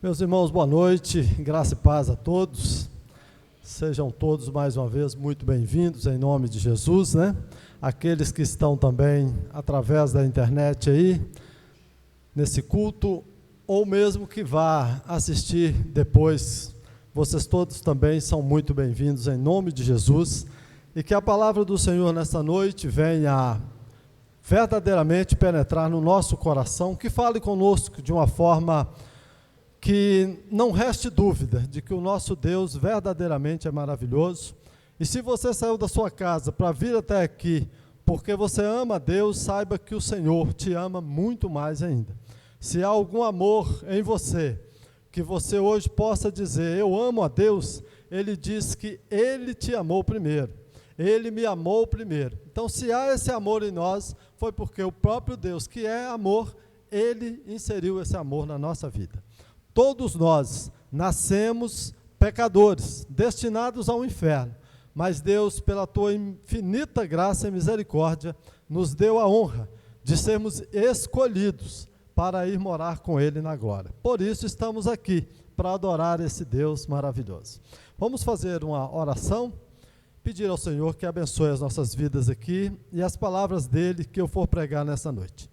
Meus irmãos, boa noite, graça e paz a todos. Sejam todos mais uma vez muito bem-vindos em nome de Jesus, né? Aqueles que estão também através da internet aí, nesse culto, ou mesmo que vá assistir depois, vocês todos também são muito bem-vindos em nome de Jesus. E que a palavra do Senhor nessa noite venha verdadeiramente penetrar no nosso coração, que fale conosco de uma forma que não reste dúvida de que o nosso Deus verdadeiramente é maravilhoso. E se você saiu da sua casa para vir até aqui porque você ama a Deus, saiba que o Senhor te ama muito mais ainda. Se há algum amor em você, que você hoje possa dizer, eu amo a Deus, Ele diz que Ele te amou primeiro. Ele me amou primeiro. Então, se há esse amor em nós, foi porque o próprio Deus, que é amor, Ele inseriu esse amor na nossa vida. Todos nós nascemos pecadores, destinados ao inferno, mas Deus, pela tua infinita graça e misericórdia, nos deu a honra de sermos escolhidos para ir morar com Ele na glória. Por isso estamos aqui, para adorar esse Deus maravilhoso. Vamos fazer uma oração, pedir ao Senhor que abençoe as nossas vidas aqui e as palavras dEle que eu for pregar nessa noite.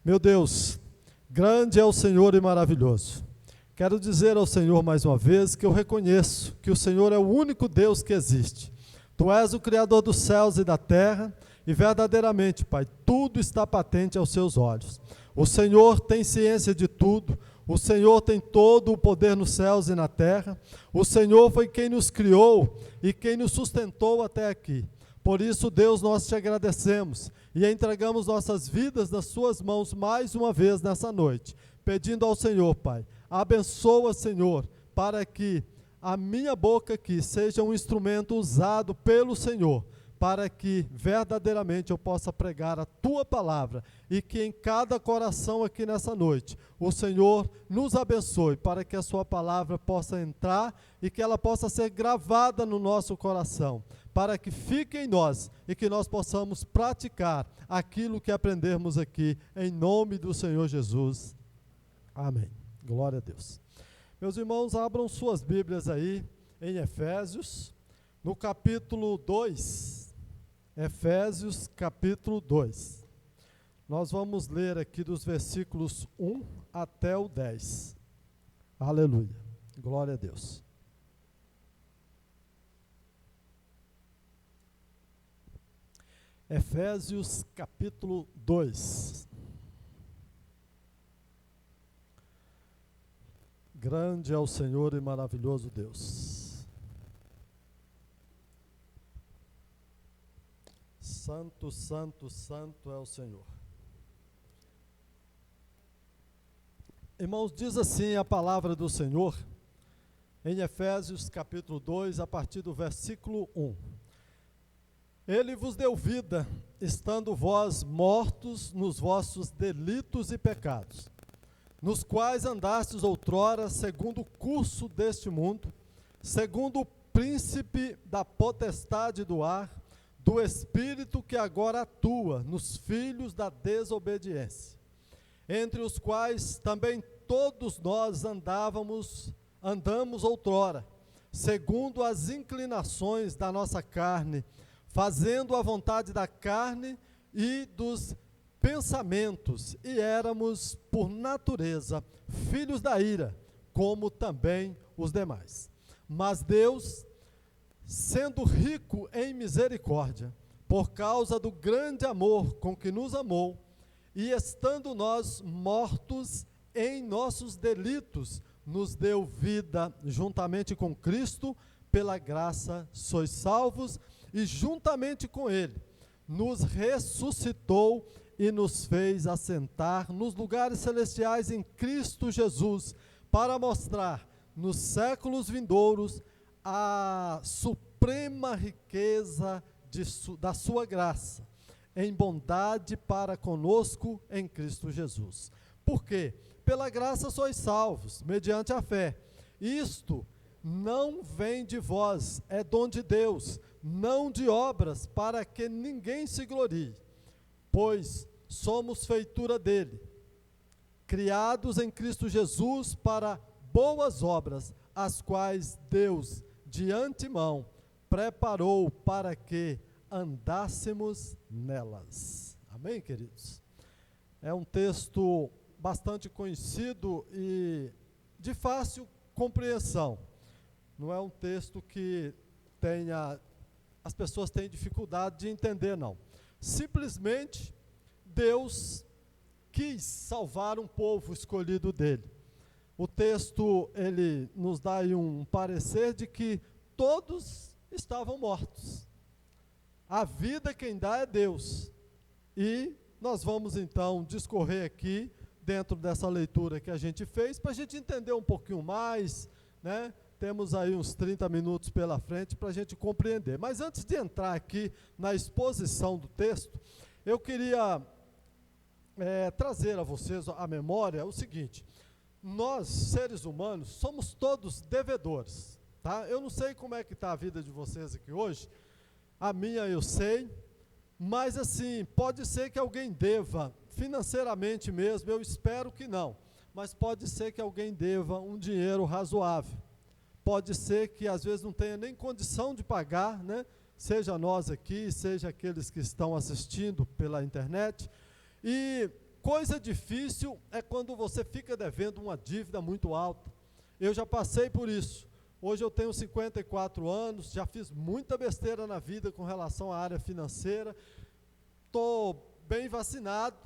Meu Deus, grande é o Senhor e maravilhoso. Quero dizer ao Senhor mais uma vez que eu reconheço que o Senhor é o único Deus que existe. Tu és o Criador dos céus e da terra e verdadeiramente, Pai, tudo está patente aos seus olhos. O Senhor tem ciência de tudo, o Senhor tem todo o poder nos céus e na terra. O Senhor foi quem nos criou e quem nos sustentou até aqui. Por isso, Deus, nós te agradecemos e entregamos nossas vidas nas suas mãos mais uma vez nessa noite, pedindo ao Senhor, Pai, abençoa, Senhor, para que a minha boca aqui seja um instrumento usado pelo Senhor, para que verdadeiramente eu possa pregar a Tua palavra e que em cada coração aqui nessa noite, o Senhor nos abençoe para que a Sua palavra possa entrar e que ela possa ser gravada no nosso coração, para que fique em nós e que nós possamos praticar aquilo que aprendermos aqui, em nome do Senhor Jesus. Amém. Glória a Deus. Meus irmãos, abram suas Bíblias aí em Efésios, no capítulo 2. Efésios, capítulo 2. Nós vamos ler aqui dos versículos 1 até o 10. Aleluia. Glória a Deus. Efésios, capítulo 2. Grande é o Senhor e maravilhoso Deus. Santo, santo, santo é o Senhor. Irmãos, diz assim a palavra do Senhor, em Efésios capítulo 2, a partir do versículo 1. Ele vos deu vida, estando vós mortos nos vossos delitos e pecados, nos quais andastes outrora, segundo o curso deste mundo, segundo o príncipe da potestade do ar, do espírito que agora atua nos filhos da desobediência, entre os quais também todos nós andamos outrora, segundo as inclinações da nossa carne, fazendo a vontade da carne e dos pensamentos, e éramos, por natureza, filhos da ira, como também os demais. Mas Deus, sendo rico em misericórdia, por causa do grande amor com que nos amou, e estando nós mortos em nossos delitos, nos deu vida juntamente com Cristo, pela graça sois salvos, e juntamente com Ele, nos ressuscitou e nos fez assentar nos lugares celestiais em Cristo Jesus, para mostrar nos séculos vindouros a suprema riqueza da sua graça, em bondade para conosco em Cristo Jesus. Por quê? Pela graça sois salvos, mediante a fé. Isto não vem de vós, é dom de Deus, não de obras, para que ninguém se glorie. Pois somos feitura dele, criados em Cristo Jesus para boas obras, as quais Deus de antemão preparou para que andássemos nelas. Amém, queridos? É um texto bastante conhecido e de fácil compreensão. Não é um texto que as pessoas têm dificuldade de entender, não. Simplesmente, Deus quis salvar um povo escolhido dele. O texto, ele nos dá aí um parecer de que todos estavam mortos. A vida quem dá é Deus. E nós vamos então discorrer aqui, dentro dessa leitura que a gente fez, para a gente entender um pouquinho mais, né? Temos aí uns 30 minutos pela frente para a gente compreender. Mas antes de entrar aqui na exposição do texto, eu queria trazer a vocês à memória o seguinte: nós, seres humanos, somos todos devedores, tá? Eu não sei como é que está a vida de vocês aqui hoje, a minha eu sei, mas assim, pode ser que alguém deva, financeiramente mesmo, eu espero que não, mas pode ser que alguém deva um dinheiro razoável. Pode ser que às vezes não tenha nem condição de pagar, né? Seja nós aqui, seja aqueles que estão assistindo pela internet. E coisa difícil é quando você fica devendo uma dívida muito alta. Eu já passei por isso. Hoje eu tenho 54 anos, já fiz muita besteira na vida com relação à área financeira. Estou bem vacinado.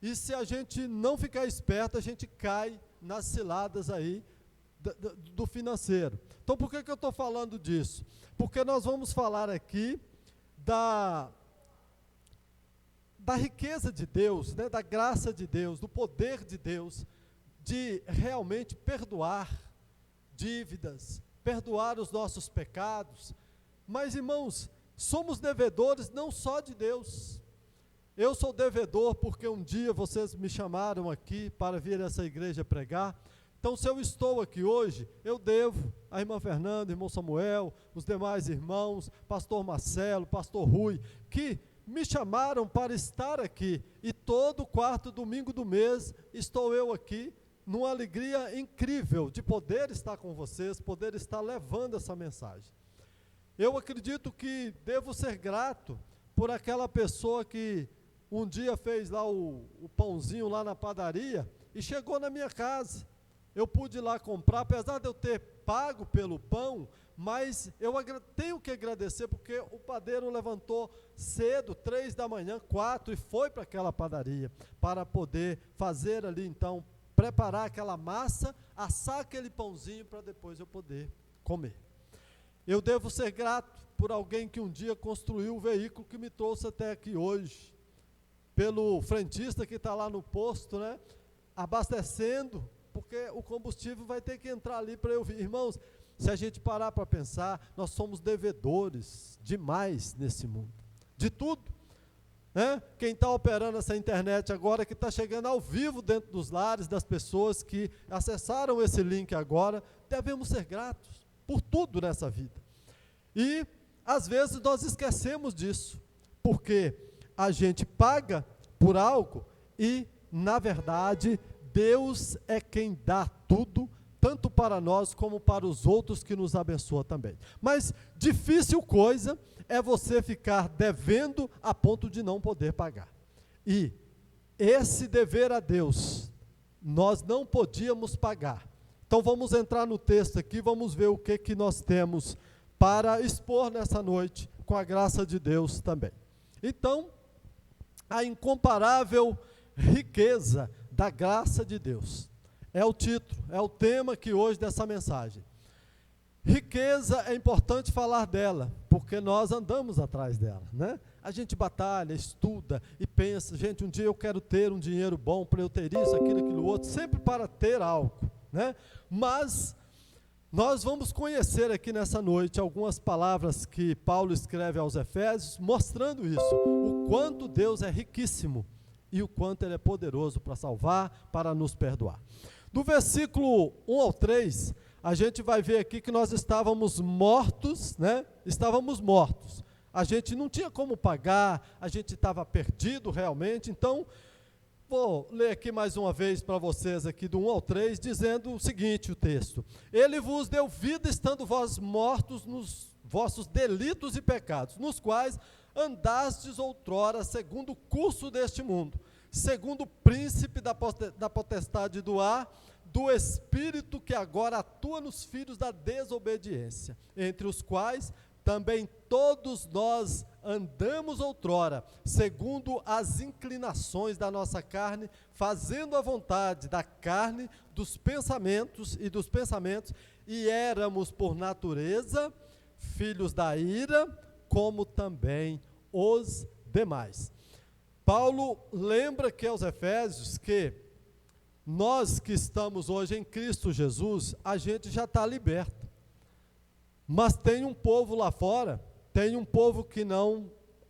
E se a gente não ficar esperto, a gente cai nas ciladas aí do financeiro. Então, por que eu estou falando disso? Porque nós vamos falar aqui da riqueza de Deus, né, da graça de Deus, do poder de Deus, de realmente perdoar dívidas, perdoar os nossos pecados. Mas, irmãos, somos devedores não só de Deus. Eu sou devedor porque um dia vocês me chamaram aqui para vir a essa igreja pregar. Então, se eu estou aqui hoje, eu devo à irmã Fernanda, irmão Samuel, os demais irmãos, pastor Marcelo, pastor Rui, que me chamaram para estar aqui. E todo quarto domingo do mês estou eu aqui, numa alegria incrível de poder estar com vocês, poder estar levando essa mensagem. Eu acredito que devo ser grato por aquela pessoa que um dia fez lá o pãozinho lá na padaria e chegou na minha casa. Eu pude ir lá comprar, apesar de eu ter pago pelo pão, mas eu tenho que agradecer porque o padeiro levantou cedo, 3 da manhã, 4, e foi para aquela padaria, para poder fazer ali então, preparar aquela massa, assar aquele pãozinho para depois eu poder comer. Eu devo ser grato por alguém que um dia construiu o veículo que me trouxe até aqui hoje, pelo frentista que está lá no posto, né, abastecendo, porque o combustível vai ter que entrar ali para eu vir. Irmãos, se a gente parar para pensar, nós somos devedores demais nesse mundo, de tudo, né? Quem está operando essa internet agora, que está chegando ao vivo dentro dos lares das pessoas que acessaram esse link agora, devemos ser gratos por tudo nessa vida. E, às vezes, nós esquecemos disso, porque a gente paga por algo e, na verdade, Deus é quem dá tudo, tanto para nós como para os outros que nos abençoa também. Mas difícil coisa é você ficar devendo a ponto de não poder pagar. E esse dever a Deus, nós não podíamos pagar. Então vamos entrar no texto aqui, vamos ver o que nós temos para expor nessa noite, com a graça de Deus também. Então, a incomparável riqueza da graça de Deus. É o título, é o tema aqui hoje dessa mensagem. Riqueza, é importante falar dela, porque nós andamos atrás dela, né? A gente batalha, estuda e pensa, gente, um dia eu quero ter um dinheiro bom para eu ter isso, aquilo outro, sempre para ter algo, né? Mas nós vamos conhecer aqui nessa noite algumas palavras que Paulo escreve aos Efésios, mostrando isso, o quanto Deus é riquíssimo e o quanto Ele é poderoso para salvar, para nos perdoar. Do versículo 1 ao 3, a gente vai ver aqui que nós estávamos mortos, né? Estávamos mortos. A gente não tinha como pagar, a gente estava perdido realmente. Então, Vou ler aqui mais uma vez para vocês, aqui do 1 ao 3, dizendo o seguinte, o texto. Ele vos deu vida estando vós mortos nos vossos delitos e pecados, nos quais andastes outrora segundo o curso deste mundo, segundo o príncipe da potestade do ar, do espírito que agora atua nos filhos da desobediência, entre os quais também todos nós andamos outrora, segundo as inclinações da nossa carne, fazendo a vontade da carne, dos pensamentos, e éramos por natureza filhos da ira, como também os demais. Paulo lembra que aos Efésios que nós que estamos hoje em Cristo Jesus, a gente já está liberto. Mas tem um povo lá fora, tem um povo que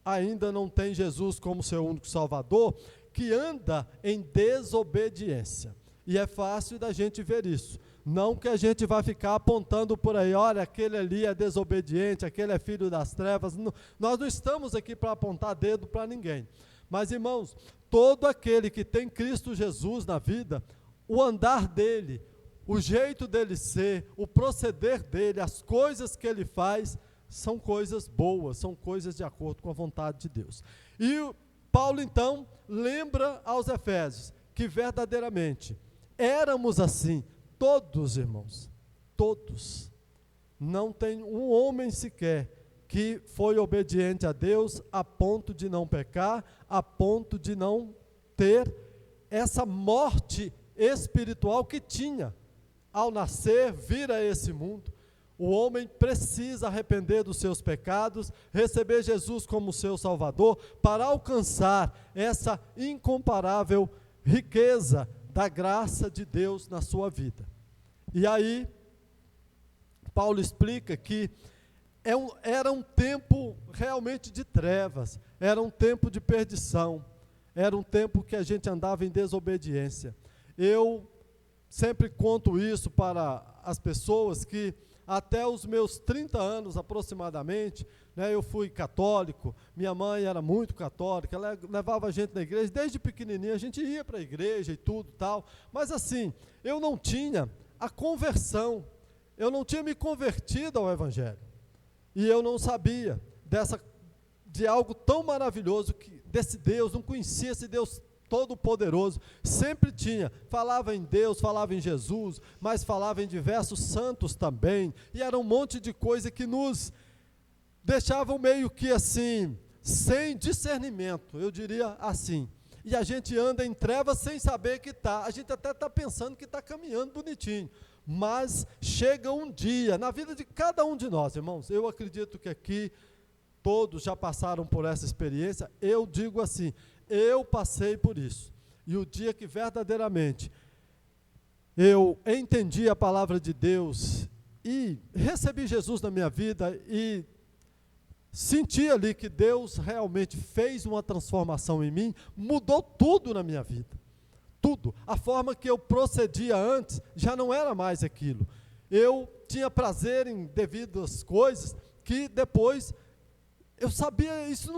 ainda não tem Jesus como seu único Salvador, que anda em desobediência. E é fácil da gente ver isso. Não que a gente vai ficar apontando por aí, olha, aquele ali é desobediente, aquele é filho das trevas. Não, nós não estamos aqui para apontar dedo para ninguém. Mas, irmãos, todo aquele que tem Cristo Jesus na vida, o andar dele, o jeito dele ser, o proceder dele, as coisas que ele faz, são coisas boas, são coisas de acordo com a vontade de Deus. E Paulo, então, lembra aos Efésios que verdadeiramente éramos assim, todos, irmãos, todos. Não tem um homem sequer que foi obediente a Deus a ponto de não pecar, a ponto de não ter essa morte espiritual que tinha. Ao nascer, vir a esse mundo, o homem precisa arrepender dos seus pecados, receber Jesus como seu Salvador, para alcançar essa incomparável riqueza da graça de Deus na sua vida. E aí, Paulo explica que era um tempo realmente de trevas, era um tempo de perdição, era um tempo que a gente andava em desobediência. Eu sempre conto isso para as pessoas que até os meus 30 anos aproximadamente, eu fui católico, minha mãe era muito católica, ela levava a gente na igreja, desde pequenininho a gente ia para a igreja e tudo tal, mas assim, eu não tinha a conversão, eu não tinha me convertido ao Evangelho, e eu não sabia de algo tão maravilhoso, desse Deus, não conhecia esse Deus Todo-Poderoso, sempre falava em Deus, falava em Jesus, mas falava em diversos santos também, e era um monte de coisa que nos deixavam meio que assim, sem discernimento, eu diria assim, e a gente anda em trevas sem saber que a gente até está pensando que está caminhando bonitinho, mas chega um dia, na vida de cada um de nós, irmãos, eu acredito que aqui, todos já passaram por essa experiência, eu digo assim, eu passei por isso, e o dia que verdadeiramente eu entendi a palavra de Deus e recebi Jesus na minha vida e senti ali que Deus realmente fez uma transformação em mim, mudou tudo na minha vida, tudo. A forma que eu procedia antes já não era mais aquilo. Eu tinha prazer em devidas coisas que depois eu sabia, isso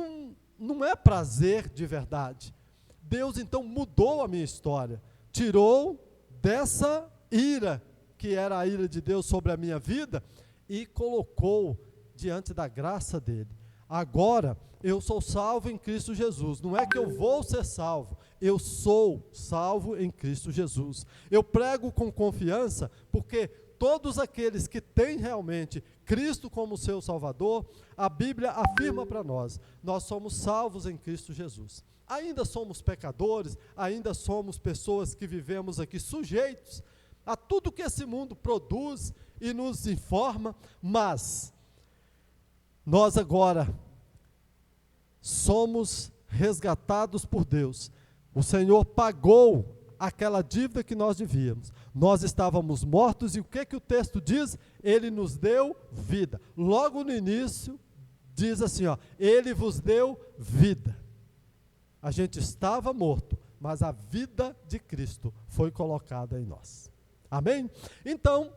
não é prazer de verdade. Deus então mudou a minha história, tirou dessa ira, que era a ira de Deus sobre a minha vida, e colocou diante da graça dele. Agora, eu sou salvo em Cristo Jesus, não é que eu vou ser salvo, eu sou salvo em Cristo Jesus. Eu prego com confiança, porque todos aqueles que têm realmente Cristo como seu Salvador, a Bíblia afirma para nós somos salvos em Cristo Jesus. Ainda somos pecadores, ainda somos pessoas que vivemos aqui sujeitos a tudo que esse mundo produz e nos informa, mas nós agora somos resgatados por Deus. O Senhor pagou aquela dívida que nós devíamos. Nós estávamos mortos e o que o texto diz? Ele nos deu vida. Logo no início, diz assim, Ele vos deu vida. A gente estava morto, mas a vida de Cristo foi colocada em nós. Amém? Então,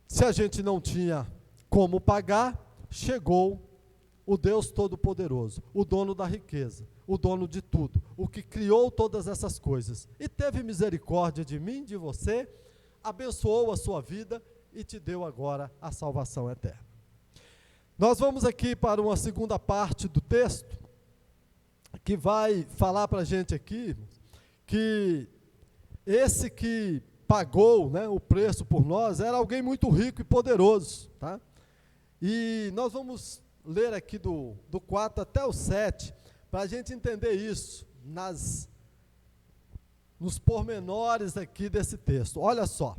se a gente não tinha como pagar, chegou o Deus Todo-Poderoso, o dono da riqueza. o dono de tudo, o que criou todas essas coisas, e teve misericórdia de mim, de você, abençoou a sua vida e te deu agora a salvação eterna. Nós vamos aqui para uma segunda parte do texto, que vai falar para a gente aqui, que esse que pagou, né, o preço por nós, era alguém muito rico e poderoso, tá? E nós vamos ler aqui do 4 até o 7, para a gente entender isso, nos pormenores aqui desse texto. Olha só,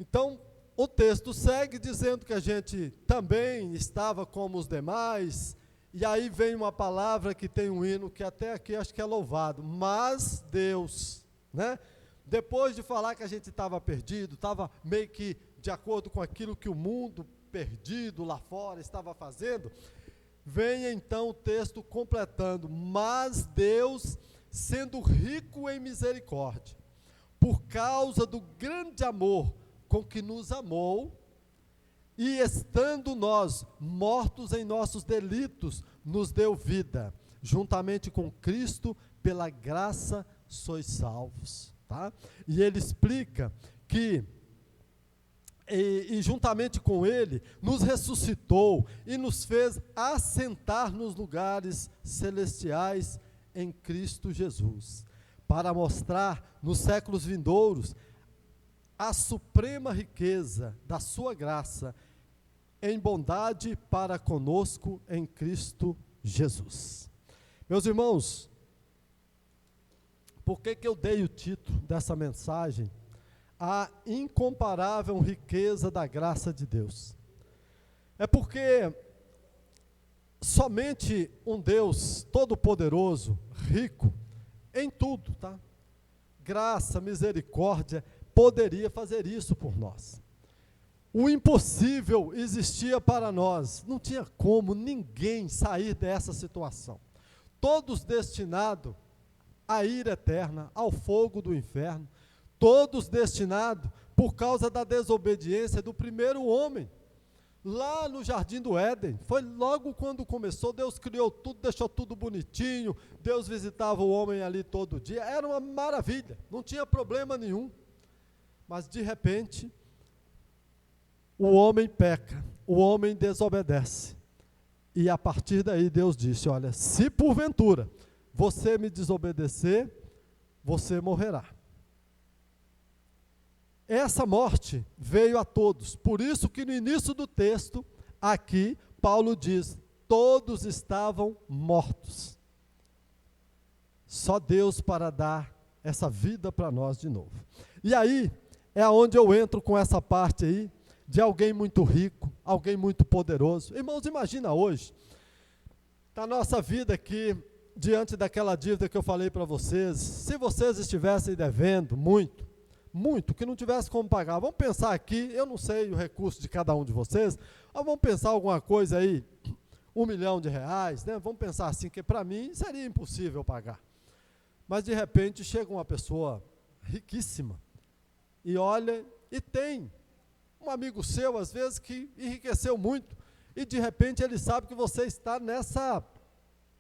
então, o texto segue dizendo que a gente também estava como os demais, e aí vem uma palavra que tem um hino que até aqui acho que é louvado, mas Deus, né? Depois de falar que a gente estava perdido, estava meio que de acordo com aquilo que o mundo perdido lá fora estava fazendo, vem então o texto completando, mas Deus, sendo rico em misericórdia, por causa do grande amor com que nos amou, e estando nós mortos em nossos delitos, nos deu vida, juntamente com Cristo, pela graça sois salvos. Tá? E ele explica que, e juntamente com ele, nos ressuscitou e nos fez assentar nos lugares celestiais em Cristo Jesus, para mostrar nos séculos vindouros a suprema riqueza da sua graça em bondade para conosco em Cristo Jesus. Meus irmãos, por que eu dei o título dessa mensagem? A incomparável riqueza da graça de Deus. É porque somente um Deus todo-poderoso, rico em tudo, tá? Graça, misericórdia, poderia fazer isso por nós. O impossível existia para nós, não tinha como ninguém sair dessa situação. Todos destinados à ira eterna, ao fogo do inferno, todos destinados por causa da desobediência do primeiro homem. Lá no Jardim do Éden, foi logo quando começou, Deus criou tudo, deixou tudo bonitinho, Deus visitava o homem ali todo dia, era uma maravilha, não tinha problema nenhum. Mas de repente, o homem peca, o homem desobedece. E a partir daí Deus disse, olha, se porventura você me desobedecer, você morrerá. Essa morte veio a todos, por isso que no início do texto, aqui, Paulo diz, todos estavam mortos. Só Deus para dar essa vida para nós de novo. E aí, é onde eu entro com essa parte aí, de alguém muito rico, alguém muito poderoso. Irmãos, imagina hoje, na nossa vida aqui, diante daquela dívida que eu falei para vocês, se vocês estivessem devendo muito, que não tivesse como pagar, vamos pensar aqui, eu não sei o recurso de cada um de vocês, mas vamos pensar alguma coisa aí, R$1 milhão, né? Vamos pensar assim, que para mim seria impossível pagar. Mas de repente chega uma pessoa riquíssima, e olha, e tem um amigo seu, às vezes, que enriqueceu muito, e de repente ele sabe que você está nessa,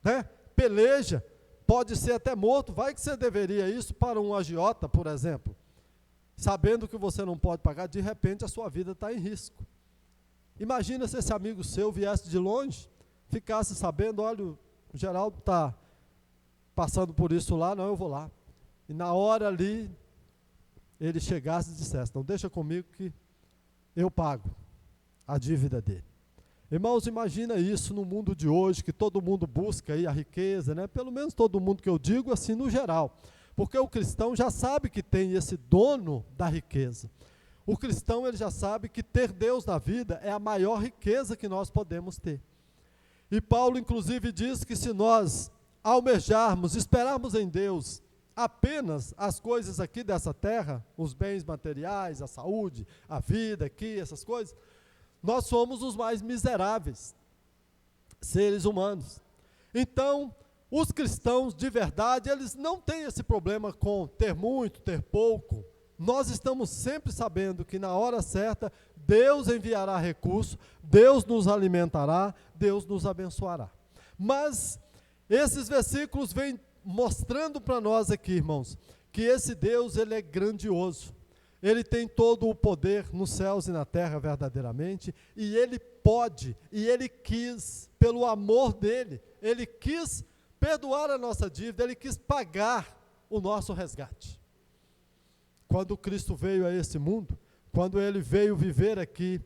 né, peleja, pode ser até morto, vai que você deveria isso para um agiota, por exemplo, sabendo que você não pode pagar, de repente a sua vida está em risco. Imagina se esse amigo seu viesse de longe, ficasse sabendo, olha, o Geraldo está passando por isso lá, não, eu vou lá. E na hora ali, ele chegasse e dissesse, não, deixa comigo que eu pago a dívida dele. Irmãos, imagina isso no mundo de hoje, que todo mundo busca aí a riqueza, né? Pelo menos todo mundo que eu digo, assim, no geral. Porque o cristão já sabe que tem esse dono da riqueza. O cristão, ele já sabe que ter Deus na vida é a maior riqueza que nós podemos ter. E Paulo, inclusive, diz que se nós almejarmos, esperarmos em Deus apenas as coisas aqui dessa terra, os bens materiais, a saúde, a vida aqui, essas coisas, nós somos os mais miseráveis seres humanos. Então, os cristãos de verdade, eles não têm esse problema com ter muito, ter pouco. Nós estamos sempre sabendo que na hora certa, Deus enviará recurso, Deus nos alimentará, Deus nos abençoará. Mas Esses versículos vêm mostrando para nós aqui, irmãos, que esse Deus, ele é grandioso. Ele tem todo o poder nos céus e na terra verdadeiramente, e ele pode, e ele quis, pelo amor dele, ele quis perdoar a nossa dívida, ele quis pagar o nosso resgate. Quando Cristo veio a esse mundo, quando ele veio viver aqui,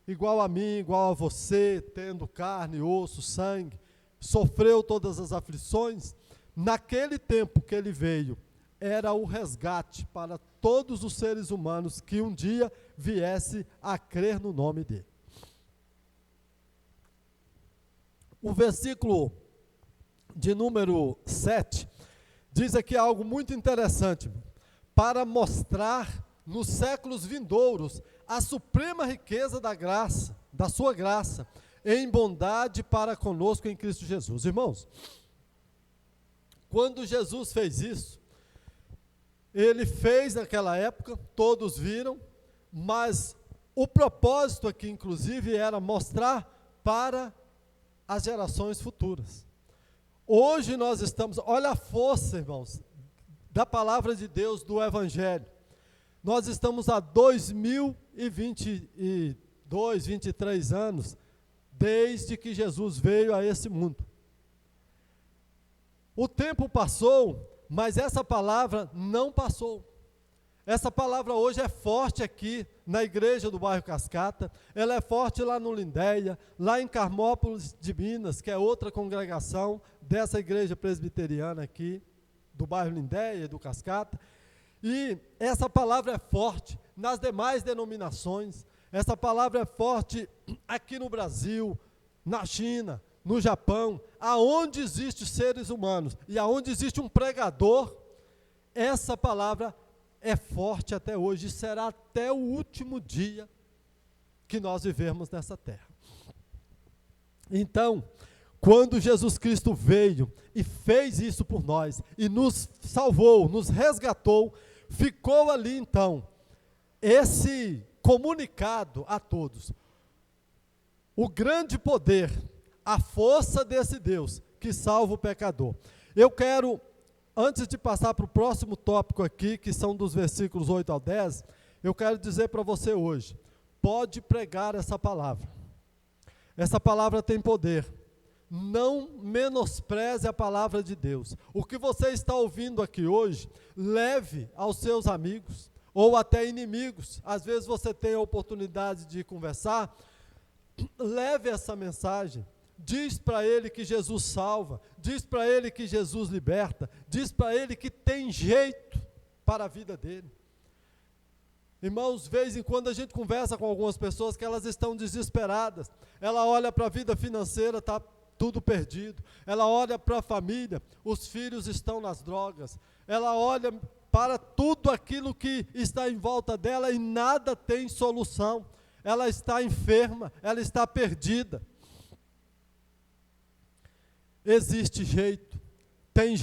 igual a mim, igual a você, tendo carne, osso, sangue, sofreu todas as aflições, naquele tempo que ele veio, era o resgate para todos os seres humanos que um dia viesse a crer no nome dele. O versículo de número 7 diz aqui algo muito interessante, para mostrar nos séculos vindouros a suprema riqueza da graça, da sua graça, em bondade para conosco em Cristo Jesus. Irmãos, quando Jesus fez isso, ele fez naquela época, todos viram, mas o propósito aqui, inclusive, era mostrar para as gerações futuras. Hoje nós estamos, olha a força, irmãos, da palavra de Deus, do Evangelho. Nós estamos há 2022, 23 anos, desde que Jesus veio a esse mundo. O tempo passou, mas essa palavra não passou. Essa palavra hoje é forte aqui na igreja do bairro Cascata, ela é forte lá no Lindéia, lá em Carmópolis de Minas, que é outra congregação dessa igreja presbiteriana aqui, do bairro Lindéia, do Cascata, e essa palavra é forte nas demais denominações, essa palavra é forte aqui no Brasil, na China, no Japão, aonde existem seres humanos e aonde existe um pregador, essa palavra é forte até hoje e será até o último dia que nós vivermos nessa terra. Então, quando Jesus Cristo veio e fez isso por nós e nos salvou, nos resgatou, ficou ali então esse comunicado a todos. O grande poder, a força desse Deus que salva o pecador. Eu quero, antes de passar para o próximo tópico aqui, que são dos versículos 8 ao 10, eu quero dizer para você hoje, pode pregar essa palavra. Essa palavra tem poder. Não menospreze a palavra de Deus. O que você está ouvindo aqui hoje, leve aos seus amigos, ou até inimigos. Às vezes você tem a oportunidade de conversar, leve essa mensagem. Diz para ele que Jesus salva, diz para ele que Jesus liberta, diz para ele que tem jeito para a vida dele. Irmãos, de vez em quando a gente conversa com algumas pessoas que elas estão desesperadas, ela olha para a vida financeira, está tudo perdido, ela olha para a família, os filhos estão nas drogas, ela olha para tudo aquilo que está em volta dela e nada tem solução, ela está enferma, ela está perdida. Existe jeito, tem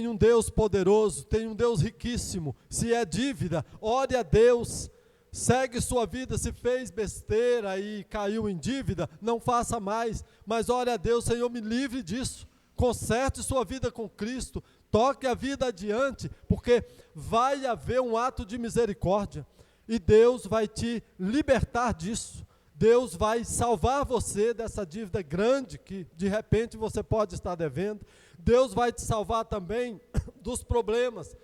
um Deus poderoso, tem um Deus riquíssimo. Se é dívida, ore a Deus, segue sua vida. Se fez besteira e caiu em dívida, não faça mais, mas ore a Deus, Senhor, me livre disso, conserte sua vida com Cristo, toque a vida adiante, porque vai haver um ato de misericórdia, e Deus vai te libertar disso. Deus vai salvar você dessa dívida grande que de repente você pode estar devendo. Deus vai te salvar também dos problemas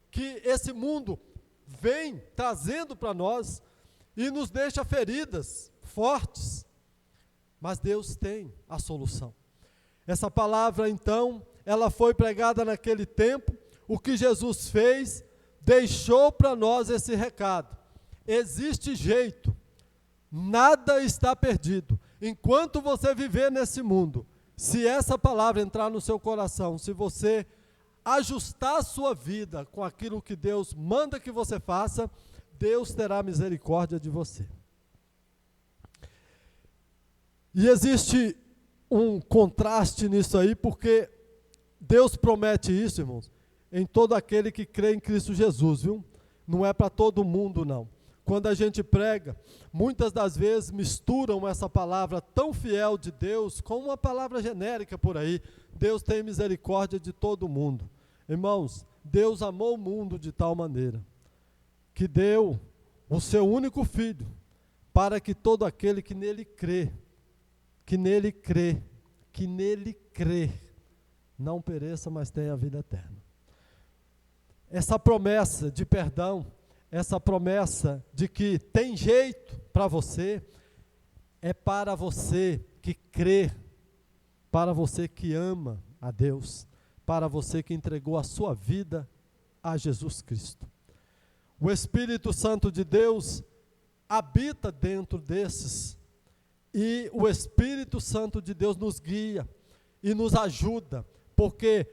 que esse mundo vem trazendo para nós e nos deixa feridas fortes. Mas Deus tem a solução. Essa palavra então, ela foi pregada naquele tempo. O que Jesus fez, deixou para nós esse recado. Existe jeito. Nada está perdido. Enquanto você viver nesse mundo, se essa palavra entrar no seu coração, se você ajustar a sua vida com aquilo que Deus manda que você faça, Deus terá misericórdia de você. E existe um contraste nisso aí, porque Deus promete isso, irmãos, em todo aquele que crê em Cristo Jesus, viu? Não é para todo mundo, não. quando a gente prega, muitas das vezes misturam essa palavra tão fiel de Deus com uma palavra genérica por aí. Deus tem misericórdia de todo mundo. Irmãos, Deus amou o mundo de tal maneira que deu o seu único filho para que todo aquele que nele crê, não pereça, mas tenha a vida eterna. Essa promessa de perdão, essa promessa de que tem jeito para você, é para você que crê, para você que ama a Deus, para você que entregou a sua vida a Jesus Cristo. O Espírito Santo de Deus habita dentro desses, e o Espírito Santo de Deus nos guia e nos ajuda, porque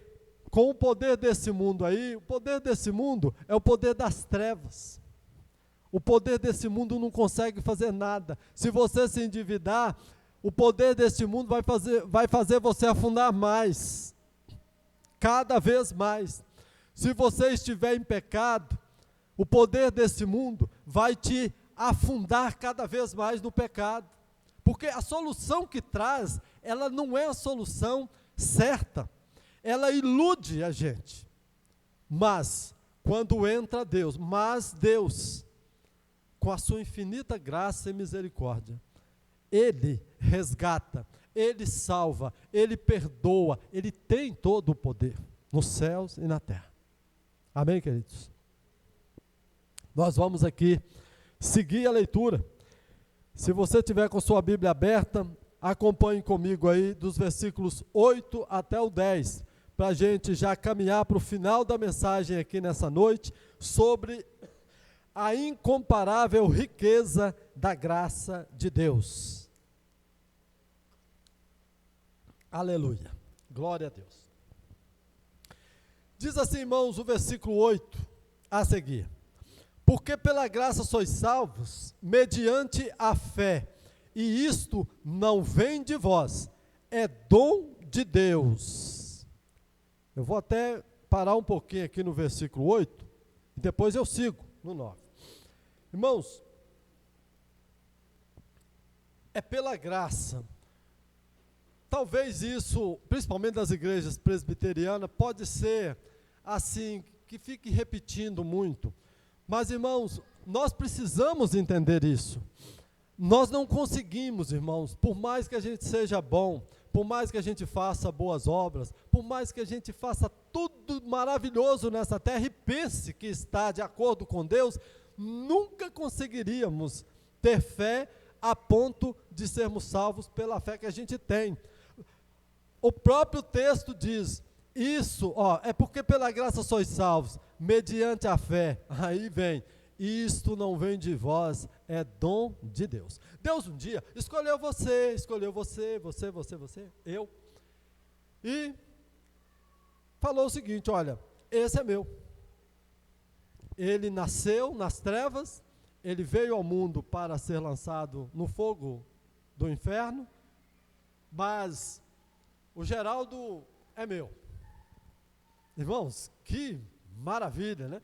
com o poder desse mundo aí, o poder desse mundo é o poder das trevas. O poder desse mundo não consegue fazer nada. Se você se endividar, o poder desse mundo vai fazer você afundar mais, cada vez mais. Se você estiver em pecado, o poder desse mundo vai te afundar cada vez mais no pecado. Porque a solução que traz, ela não é a solução certa. Ela ilude a gente. Mas, quando entra Deus, com a sua infinita graça e misericórdia, Ele resgata, Ele salva, Ele perdoa, Ele tem todo o poder, nos céus e na terra. Amém, queridos? Nós vamos aqui seguir a leitura. Se você tiver com sua Bíblia aberta, acompanhe comigo aí dos versículos 8 até o 10, para a gente já caminhar para o final da mensagem aqui nessa noite, sobre a incomparável riqueza da graça de Deus. Aleluia, glória a Deus. Diz assim, irmãos, o versículo 8 a seguir: porque pela graça sois salvos, mediante a fé, e isto não vem de vós, é dom de Deus. Eu vou até parar um pouquinho aqui no versículo 8, e depois eu sigo no 9. Irmãos, é pela graça. Talvez isso, principalmente das igrejas presbiterianas, pode ser assim, que fique repetindo muito. Mas, irmãos, nós precisamos entender isso. Nós não conseguimos, irmãos, por mais que a gente seja bom, por mais que a gente faça boas obras, por mais que a gente faça tudo maravilhoso nessa terra e pense que está de acordo com Deus, nunca conseguiríamos ter fé a ponto de sermos salvos pela fé que a gente tem. O próprio texto diz, isso, é porque pela graça sois salvos, mediante a fé. Aí vem, isto não vem de vós, é dom de Deus. Deus um dia escolheu você, eu, e falou o seguinte, olha, esse é meu. Ele nasceu nas trevas, ele veio ao mundo para ser lançado no fogo do inferno, mas o Geraldo é meu. Irmãos, que maravilha, né?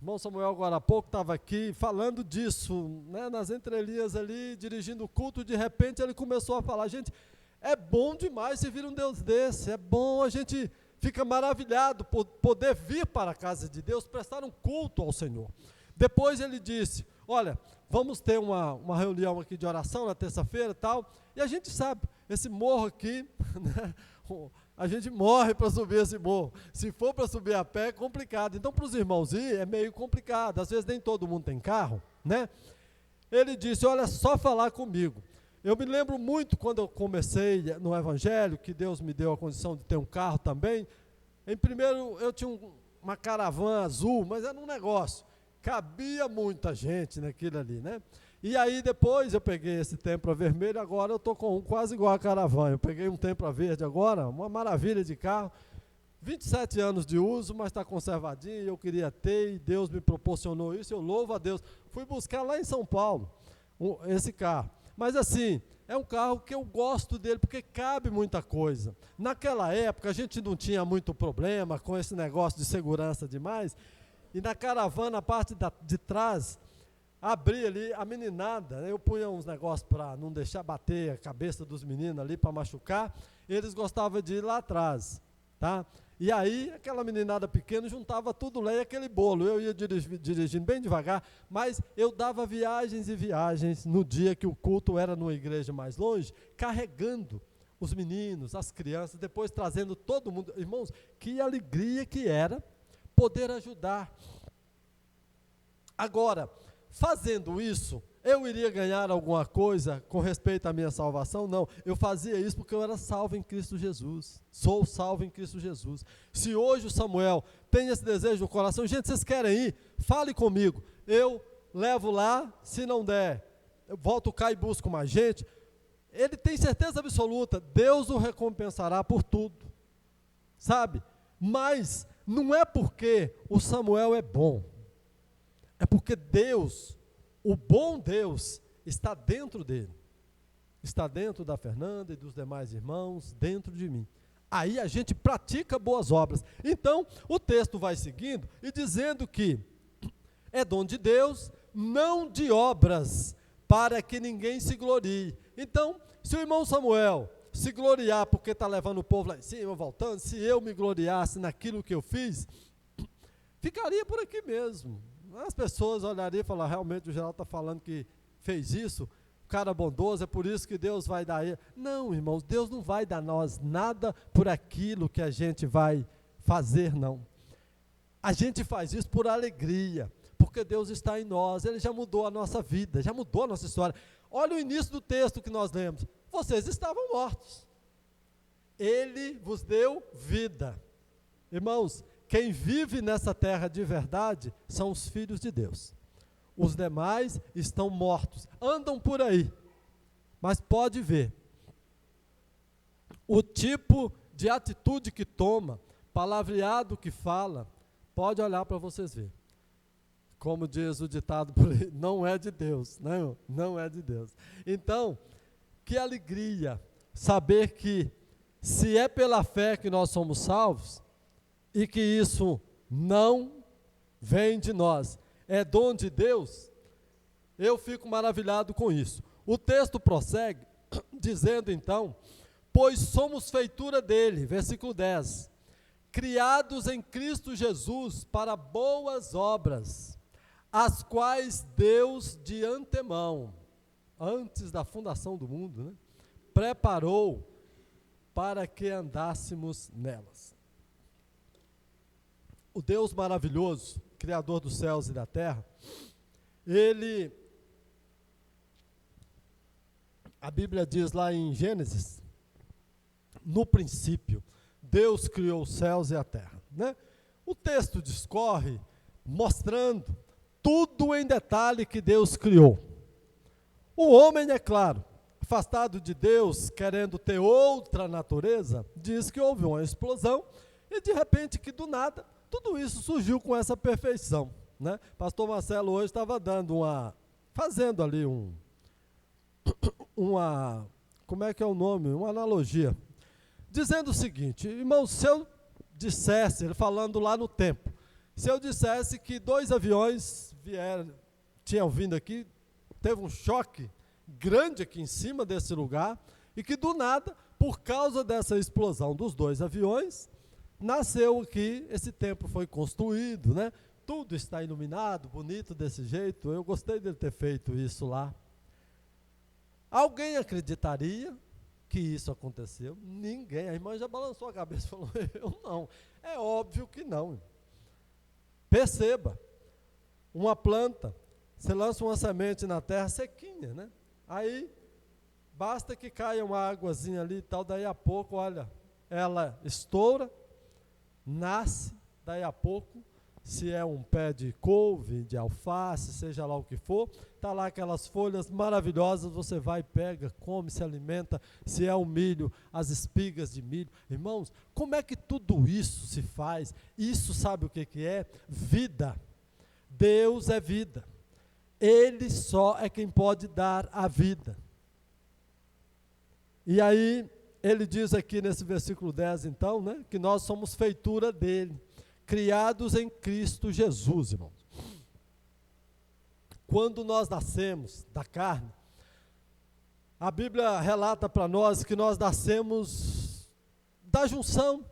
Irmão Samuel agora há pouco estava aqui falando disso, né? Nas entrelinhas ali, dirigindo o culto, de repente ele começou a falar, gente, é bom demais servir um Deus desse, é bom, a gente fica maravilhado por poder vir para a casa de Deus, prestar um culto ao Senhor. Depois ele disse, olha, vamos ter uma reunião aqui de oração na terça-feira e tal, e a gente sabe, esse morro aqui, né, a gente morre para subir esse morro. Se for para subir a pé é complicado. Então para os irmãos ir é meio complicado. Às vezes nem todo mundo tem carro, né? Ele disse, olha, só falar comigo. Eu me lembro muito quando eu comecei no Evangelho, que Deus me deu a condição de ter um carro também. Em primeiro eu tinha uma caravana azul, mas era um negócio. Cabia muita gente naquilo ali, né? E aí depois eu peguei esse Tempra vermelho, agora eu estou com um quase igual a caravana. Eu peguei um Tempra verde agora, uma maravilha de carro, 27 anos de uso, mas está conservadinho, eu queria ter, e Deus me proporcionou isso, eu louvo a Deus. Fui buscar lá em São Paulo esse carro, mas assim, é um carro que eu gosto dele, porque cabe muita coisa. Naquela época a gente não tinha muito problema com esse negócio de segurança demais, e na caravana, a parte de trás, abri ali, a meninada, né, eu punha uns negócios para não deixar bater a cabeça dos meninos ali, para machucar, eles gostavam de ir lá atrás, tá? E aí, aquela meninada pequena juntava tudo lá e aquele bolo, eu ia dirigindo bem devagar, mas eu dava viagens e viagens no dia que o culto era numa igreja mais longe, carregando os meninos, as crianças, depois trazendo todo mundo. Irmãos, que alegria que era poder ajudar. Agora, fazendo isso, eu iria ganhar alguma coisa com respeito à minha salvação? Não, eu fazia isso porque eu era salvo em Cristo Jesus, sou salvo em Cristo Jesus. Se hoje o Samuel tem esse desejo no coração, gente, vocês querem ir? Fale comigo, eu levo lá, se não der, eu volto cá e busco mais gente. Ele tem certeza absoluta, Deus o recompensará por tudo, sabe? Mas não é porque o Samuel é bom, é porque Deus, o bom Deus, está dentro dele, está dentro da Fernanda e dos demais irmãos, dentro de mim. Aí a gente pratica boas obras. Então, o texto vai seguindo e dizendo que é dom de Deus, não de obras, para que ninguém se glorie. Então, se o irmão Samuel se gloriar porque está levando o povo lá em cima, voltando, se eu me gloriasse naquilo que eu fiz, ficaria por aqui mesmo. As pessoas olhariam e falariam, realmente o Geraldo está falando que fez isso, o cara bondoso, é por isso que Deus vai dar ele. Não, irmãos, Deus não vai dar a nós nada por aquilo que a gente vai fazer, não. A gente faz isso por alegria, porque Deus está em nós, Ele já mudou a nossa vida, já mudou a nossa história. Olha o início do texto que nós lemos, vocês estavam mortos, Ele vos deu vida. Irmãos, quem vive nessa terra de verdade são os filhos de Deus. Os demais estão mortos, andam por aí, mas pode ver, o tipo de atitude que toma, palavreado que fala, pode olhar para vocês verem. Como diz o ditado por aí, não é de Deus, não é de Deus. Então, que alegria saber que se é pela fé que nós somos salvos, e que isso não vem de nós, é dom de Deus, eu fico maravilhado com isso. O texto prossegue dizendo então, pois somos feitura dele, versículo 10, criados em Cristo Jesus para boas obras, as quais Deus de antemão, antes da fundação do mundo, né, preparou para que andássemos nelas. O Deus maravilhoso, Criador dos céus e da terra, Ele, a Bíblia diz lá em Gênesis, no princípio, Deus criou os céus e a terra, né? O texto discorre mostrando tudo em detalhe que Deus criou. O homem, é claro, afastado de Deus, querendo ter outra natureza, diz que houve uma explosão e de repente que do nada, tudo isso surgiu com essa perfeição, né? Pastor Marcelo hoje estava fazendo ali como é que é o nome? Uma analogia, dizendo o seguinte, irmãos, se eu dissesse, ele falando lá no tempo, se eu dissesse que 2 aviões tinham vindo aqui, teve um choque grande aqui em cima desse lugar, e que do nada, por causa dessa explosão dos 2 aviões, nasceu aqui, esse templo foi construído, né? Tudo está iluminado, bonito desse jeito, eu gostei dele ter feito isso lá. Alguém acreditaria que isso aconteceu? Ninguém. A irmã já balançou a cabeça e falou, eu não. É óbvio que não. Perceba, uma planta, você lança uma semente na terra sequinha, né? Aí, basta que caia uma águazinha ali e tal, daí a pouco, olha, ela estoura, nasce, daí a pouco, se é um pé de couve, de alface, seja lá o que for, está lá aquelas folhas maravilhosas, você vai, pega, come, se alimenta, se é o milho, as espigas de milho. Irmãos, como é que tudo isso se faz? Isso sabe o que é? Vida. Deus é vida. Ele só é quem pode dar a vida. E aí, ele diz aqui nesse versículo 10, então, né, que nós somos feitura dele, criados em Cristo Jesus, irmãos. quando nós nascemos da carne, a Bíblia relata para nós que nós nascemos da junção,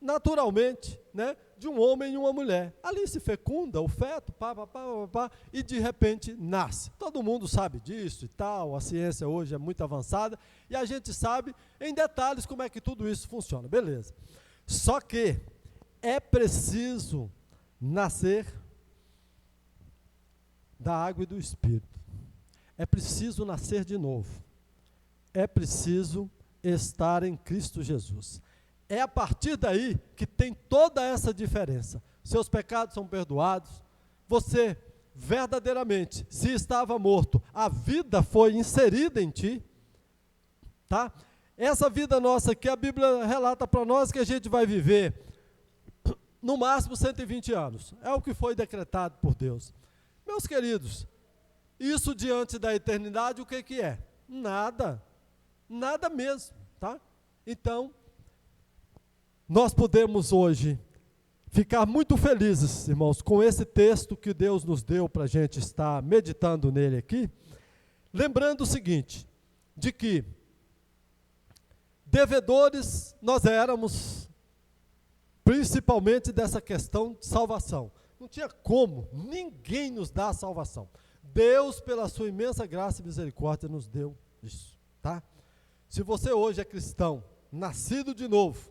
naturalmente, né, de um homem e uma mulher. Ali se fecunda o feto, e de repente nasce. Todo mundo sabe disso e tal, a ciência hoje é muito avançada, e a gente sabe em detalhes como é que tudo isso funciona, beleza. Só que é preciso nascer da água e do Espírito. É preciso nascer de novo. É preciso estar em Cristo Jesus. É a partir daí que tem toda essa diferença. Seus pecados são perdoados. Você, verdadeiramente, se estava morto, a vida foi inserida em ti. Tá? Essa vida nossa aqui, a Bíblia relata para nós que a gente vai viver no máximo 120 anos. É o que foi decretado por Deus. Meus queridos, isso diante da eternidade, o que é? Nada. Nada mesmo, tá? Então, nós podemos hoje ficar muito felizes, irmãos, com esse texto que Deus nos deu para a gente estar meditando nele aqui, lembrando o seguinte, de que devedores nós éramos, principalmente dessa questão de salvação. Não tinha como, ninguém nos dá a salvação. Deus, pela sua imensa graça e misericórdia, nos deu isso, tá? Se você hoje é cristão, nascido de novo,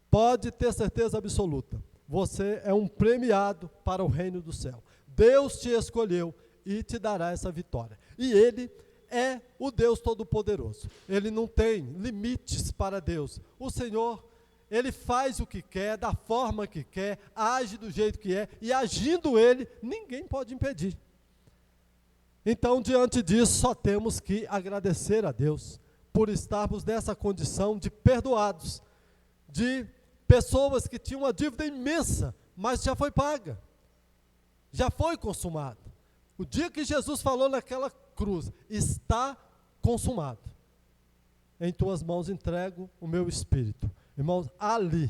pode ter certeza absoluta, você é um premiado para o reino do céu. Deus te escolheu e te dará essa vitória. E Ele é o Deus Todo-Poderoso. Ele não tem limites para Deus. O Senhor, Ele faz o que quer, da forma que quer, age do jeito que é, e agindo Ele, ninguém pode impedir. Então, diante disso, só temos que agradecer a Deus por estarmos nessa condição de perdoados, de pessoas que tinham uma dívida imensa, mas já foi paga, já foi consumado. O dia que Jesus falou naquela cruz, está consumado. Em tuas mãos entrego o meu espírito. Irmãos, ali,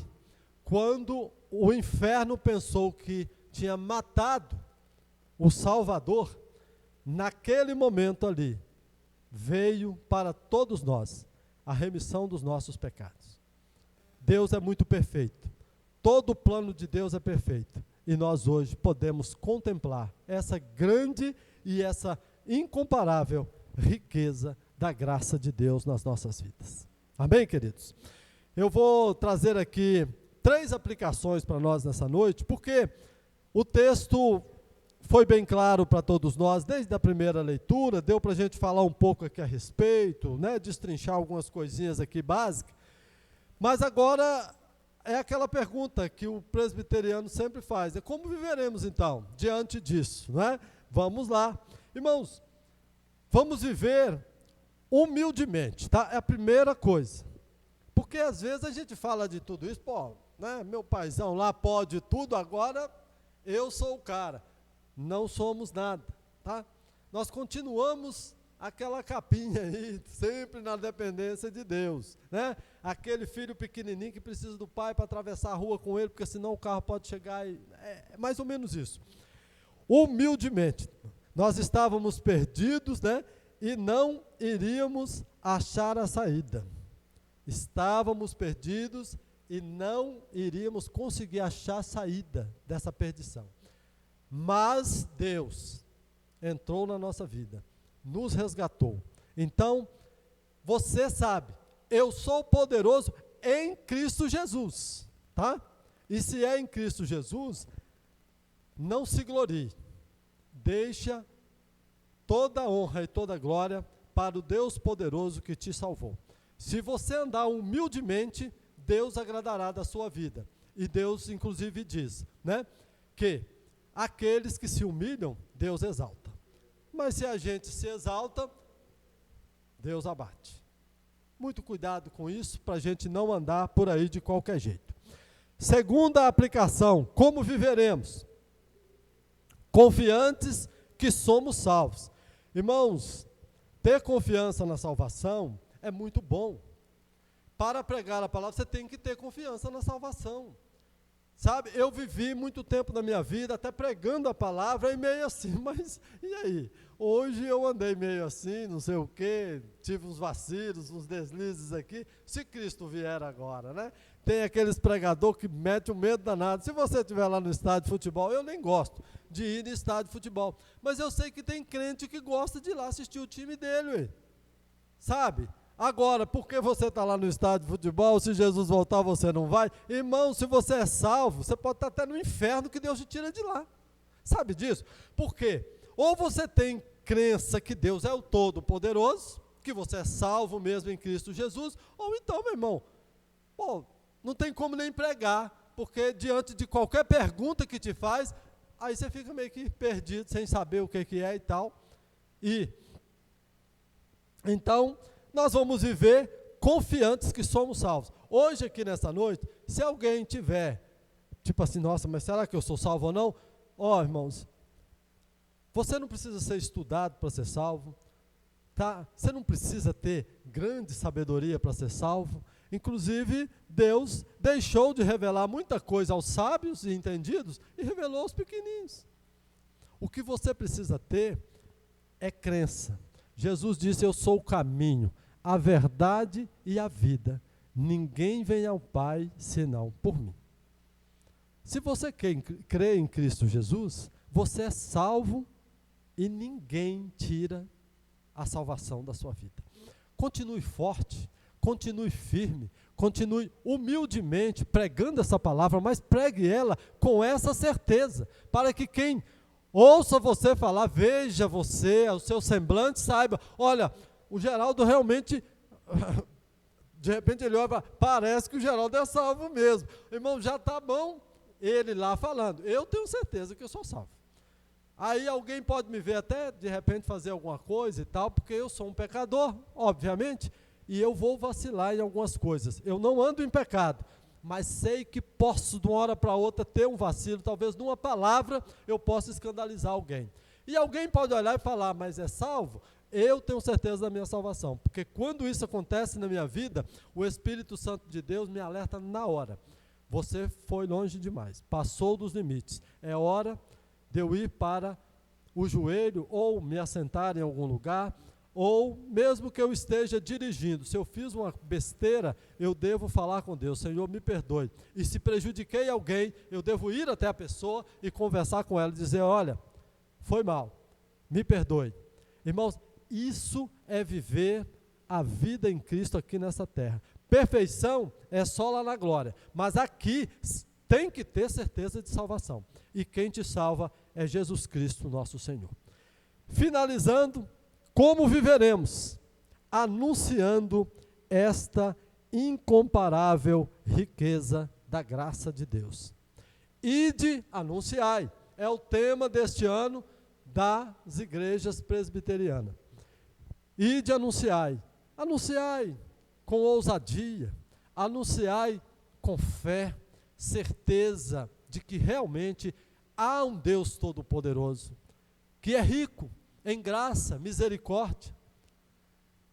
quando o inferno pensou que tinha matado o Salvador, naquele momento ali, veio para todos nós a remissão dos nossos pecados. Deus é muito perfeito. Todo o plano de Deus é perfeito. E nós hoje podemos contemplar essa grande e essa incomparável riqueza da graça de Deus nas nossas vidas. Amém, queridos? Eu vou trazer aqui 3 aplicações para nós nessa noite, porque o texto foi bem claro para todos nós, desde a primeira leitura, deu para a gente falar um pouco aqui a respeito, né, destrinchar algumas coisinhas aqui básicas, mas agora é aquela pergunta que o presbiteriano sempre faz, é como viveremos então, diante disso, né? Vamos lá. Irmãos, vamos viver humildemente, tá? É a primeira coisa, porque às vezes a gente fala de tudo isso, pô, né, meu paizão lá pode tudo, agora eu sou o cara. Não somos nada, tá? Nós continuamos aquela capinha aí, sempre na dependência de Deus, né? Aquele filho pequenininho que precisa do pai para atravessar a rua com ele, porque senão o carro pode chegar e... É mais ou menos isso. Humildemente, nós estávamos perdidos, né? E não iríamos achar a saída. Estávamos perdidos e não iríamos conseguir achar a saída dessa perdição. Mas Deus entrou na nossa vida, nos resgatou. Então, você sabe, eu sou poderoso em Cristo Jesus, tá? E se é em Cristo Jesus, não se glorie. Deixa toda a honra e toda a glória para o Deus poderoso que te salvou. Se você andar humildemente, Deus agradará da sua vida. E Deus, inclusive, diz, né, que aqueles que se humilham, Deus exalta. Mas se a gente se exalta, Deus abate. Muito cuidado com isso, para a gente não andar por aí de qualquer jeito. Segunda aplicação, como viveremos? Confiantes que somos salvos. Irmãos, ter confiança na salvação é muito bom. Para pregar a palavra, você tem que ter confiança na salvação. Sabe, eu vivi muito tempo na minha vida até pregando a palavra e meio assim, mas e aí? Hoje eu andei meio assim, não sei o quê, tive uns vacilos, uns deslizes aqui, se Cristo vier agora, né? Tem aqueles pregadores que metem um medo danado. Se você estiver lá no estádio de futebol, eu nem gosto de ir no estádio de futebol, mas eu sei que tem crente que gosta de ir lá assistir o time dele, ué. Sabe? Agora, por que você está lá no estádio de futebol, se Jesus voltar você não vai? Irmão, se você é salvo, você pode estar até no inferno que Deus te tira de lá. Sabe disso? Por quê? Ou você tem crença que Deus é o Todo-Poderoso, que você é salvo mesmo em Cristo Jesus, ou então, meu irmão, pô, não tem como nem pregar, porque diante de qualquer pergunta que te faz, aí você fica meio que perdido, sem saber o que é e tal. E, então, nós vamos viver confiantes que somos salvos. Hoje aqui nessa noite, se alguém tiver, tipo assim, nossa, mas será que eu sou salvo ou não? Ó, irmãos, você não precisa ser estudado para ser salvo, tá? Você não precisa ter grande sabedoria para ser salvo. Inclusive, Deus deixou de revelar muita coisa aos sábios e entendidos e revelou aos pequenininhos. O que você precisa ter é crença. Jesus disse, eu sou o caminho, a verdade e a vida. Ninguém vem ao Pai senão por mim. Se você crê em Cristo Jesus, você é salvo e ninguém tira a salvação da sua vida. Continue forte, continue firme, continue humildemente pregando essa palavra, mas pregue ela com essa certeza, para que quem ouça você falar, veja você, o seu semblante, saiba, olha, o Geraldo realmente, de repente ele olha e fala, parece que o Geraldo é salvo mesmo. Irmão, já está bom ele lá falando, eu tenho certeza que eu sou salvo. Aí alguém pode me ver até, de repente, fazer alguma coisa e tal, porque eu sou um pecador, obviamente, e eu vou vacilar em algumas coisas. Eu não ando em pecado, mas sei que posso, de uma hora para outra, ter um vacilo, talvez numa palavra eu possa escandalizar alguém. E alguém pode olhar e falar, mas é salvo? Eu tenho certeza da minha salvação, porque quando isso acontece na minha vida, o Espírito Santo de Deus me alerta na hora. Você foi longe demais, passou dos limites, é hora de eu ir para o joelho, ou me assentar em algum lugar, ou mesmo que eu esteja dirigindo, se eu fiz uma besteira, eu devo falar com Deus, Senhor, me perdoe. E se prejudiquei alguém, eu devo ir até a pessoa e conversar com ela, dizer, olha, foi mal, me perdoe. Irmãos, isso é viver a vida em Cristo aqui nessa terra. Perfeição é só lá na glória, mas aqui tem que ter certeza de salvação. E quem te salva é Jesus Cristo, nosso Senhor. Finalizando, como viveremos? Anunciando esta incomparável riqueza da graça de Deus. Ide, anunciai. É o tema deste ano das igrejas presbiterianas. Ide, anunciai. Anunciai com ousadia. Anunciai com fé, certeza de que realmente há um Deus Todo-Poderoso, que é rico em graça, misericórdia.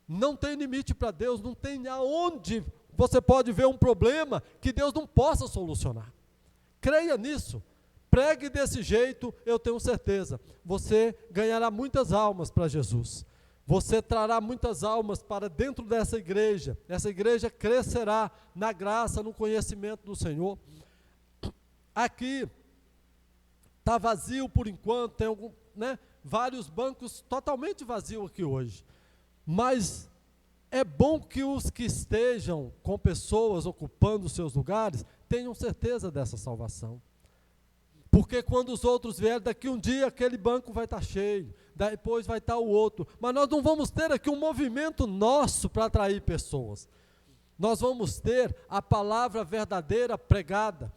Não tem limite para Deus, não tem aonde você pode ver um problema que Deus não possa solucionar. Creia nisso, pregue desse jeito, eu tenho certeza, você ganhará muitas almas para Jesus. Você trará muitas almas para dentro dessa igreja. Essa igreja crescerá na graça, no conhecimento do Senhor. Aqui está vazio por enquanto, tem vários bancos totalmente vazios aqui hoje. Mas é bom que os que estejam com pessoas ocupando os seus lugares tenham certeza dessa salvação. Porque quando os outros vierem, daqui um dia aquele banco vai estar cheio, depois vai estar o outro. Mas nós não vamos ter aqui um movimento nosso para atrair pessoas. Nós vamos ter a palavra verdadeira pregada.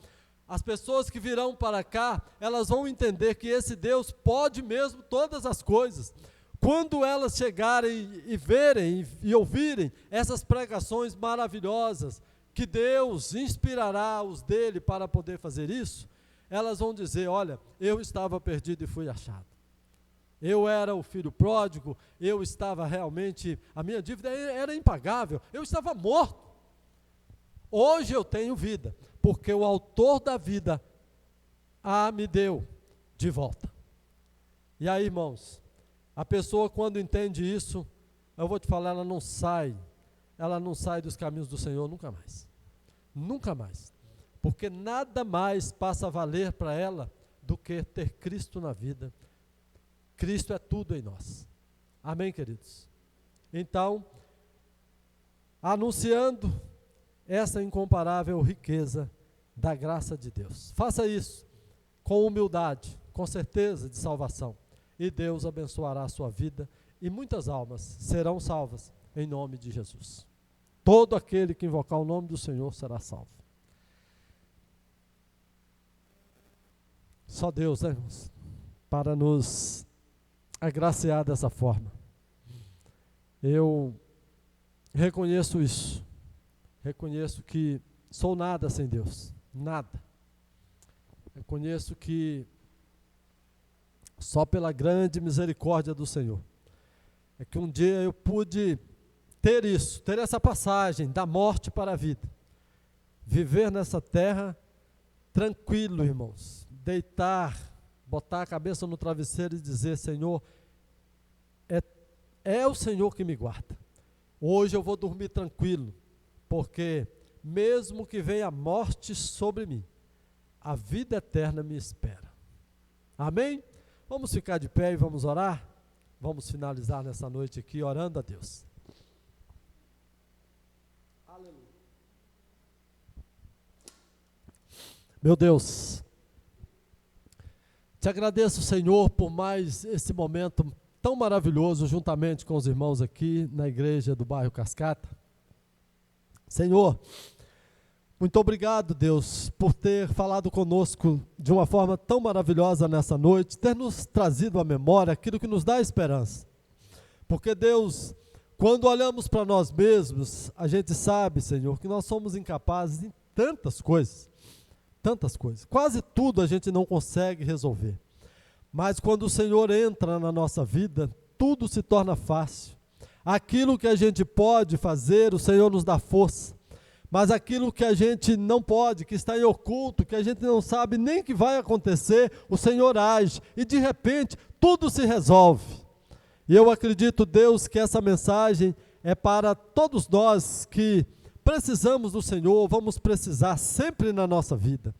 As pessoas que virão para cá, elas vão entender que esse Deus pode mesmo todas as coisas. Quando elas chegarem e verem e ouvirem essas pregações maravilhosas, que Deus inspirará os dele para poder fazer isso, elas vão dizer, olha, eu estava perdido e fui achado. Eu era o filho pródigo, eu estava realmente, a minha dívida era impagável, eu estava morto. Hoje eu tenho vida. porque o autor da vida me deu de volta. E aí, irmãos, a pessoa quando entende isso, eu vou te falar, ela não sai dos caminhos do Senhor nunca mais. Nunca mais. Porque nada mais passa a valer para ela do que ter Cristo na vida. Cristo é tudo em nós. Amém, queridos? Então, anunciando essa incomparável riqueza da graça de Deus. Faça isso com humildade, com certeza de salvação. E Deus abençoará a sua vida e muitas almas serão salvas em nome de Jesus. Todo aquele que invocar o nome do Senhor será salvo. Só Deus, né, irmãos, para nos agraciar dessa forma. Eu reconheço isso. Reconheço que sou nada sem Deus. Nada. Reconheço que só pela grande misericórdia do Senhor é que um dia eu pude ter isso, ter essa passagem da morte para a vida. Viver nessa terra tranquilo, irmãos. Deitar, botar a cabeça no travesseiro e dizer: Senhor, é o Senhor que me guarda. Hoje eu vou dormir tranquilo, porque mesmo que venha a morte sobre mim, a vida eterna me espera. Amém? Vamos ficar de pé e vamos orar? Vamos finalizar nessa noite aqui orando a Deus. Aleluia. Meu Deus, te agradeço, Senhor, por mais esse momento tão maravilhoso, juntamente com os irmãos aqui na igreja do bairro Cascata. Senhor, muito obrigado, Deus, por ter falado conosco de uma forma tão maravilhosa nessa noite, ter nos trazido à memória aquilo que nos dá esperança. Porque, Deus, quando olhamos para nós mesmos, a gente sabe, Senhor, que nós somos incapazes de tantas coisas, quase tudo a gente não consegue resolver. Mas quando o Senhor entra na nossa vida, tudo se torna fácil. Aquilo que a gente pode fazer, o Senhor nos dá força. Mas aquilo que a gente não pode, que está em oculto, que a gente não sabe nem que vai acontecer, o Senhor age. E de repente, tudo se resolve. E eu acredito, Deus, que essa mensagem é para todos nós que precisamos do Senhor, vamos precisar sempre na nossa vida.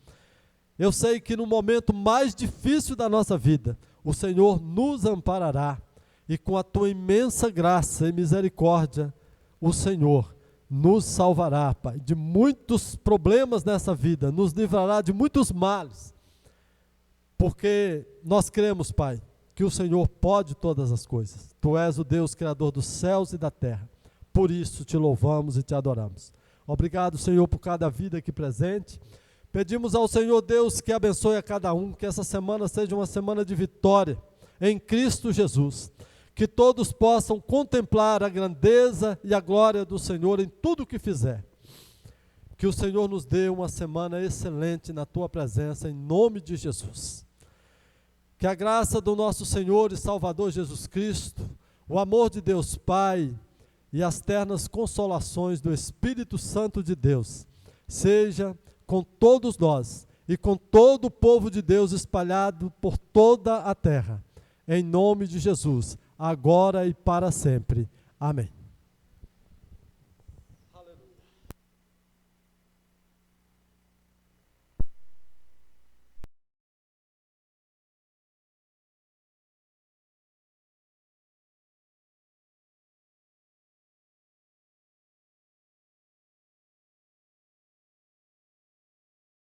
Eu sei que no momento mais difícil da nossa vida, o Senhor nos amparará. E com a tua imensa graça e misericórdia, o Senhor nos salvará, Pai, de muitos problemas nessa vida, nos livrará de muitos males. Porque nós cremos, Pai, que o Senhor pode todas as coisas. Tu és o Deus Criador dos céus e da terra. Por isso te louvamos e te adoramos. Obrigado, Senhor, por cada vida aqui presente. Pedimos ao Senhor Deus que abençoe a cada um, que essa semana seja uma semana de vitória em Cristo Jesus. Que todos possam contemplar a grandeza e a glória do Senhor em tudo o que fizer. Que o Senhor nos dê uma semana excelente na tua presença, em nome de Jesus. Que a graça do nosso Senhor e Salvador Jesus Cristo, o amor de Deus Pai e as ternas consolações do Espírito Santo de Deus, seja com todos nós e com todo o povo de Deus espalhado por toda a terra. Em nome de Jesus, agora e para sempre. Amém.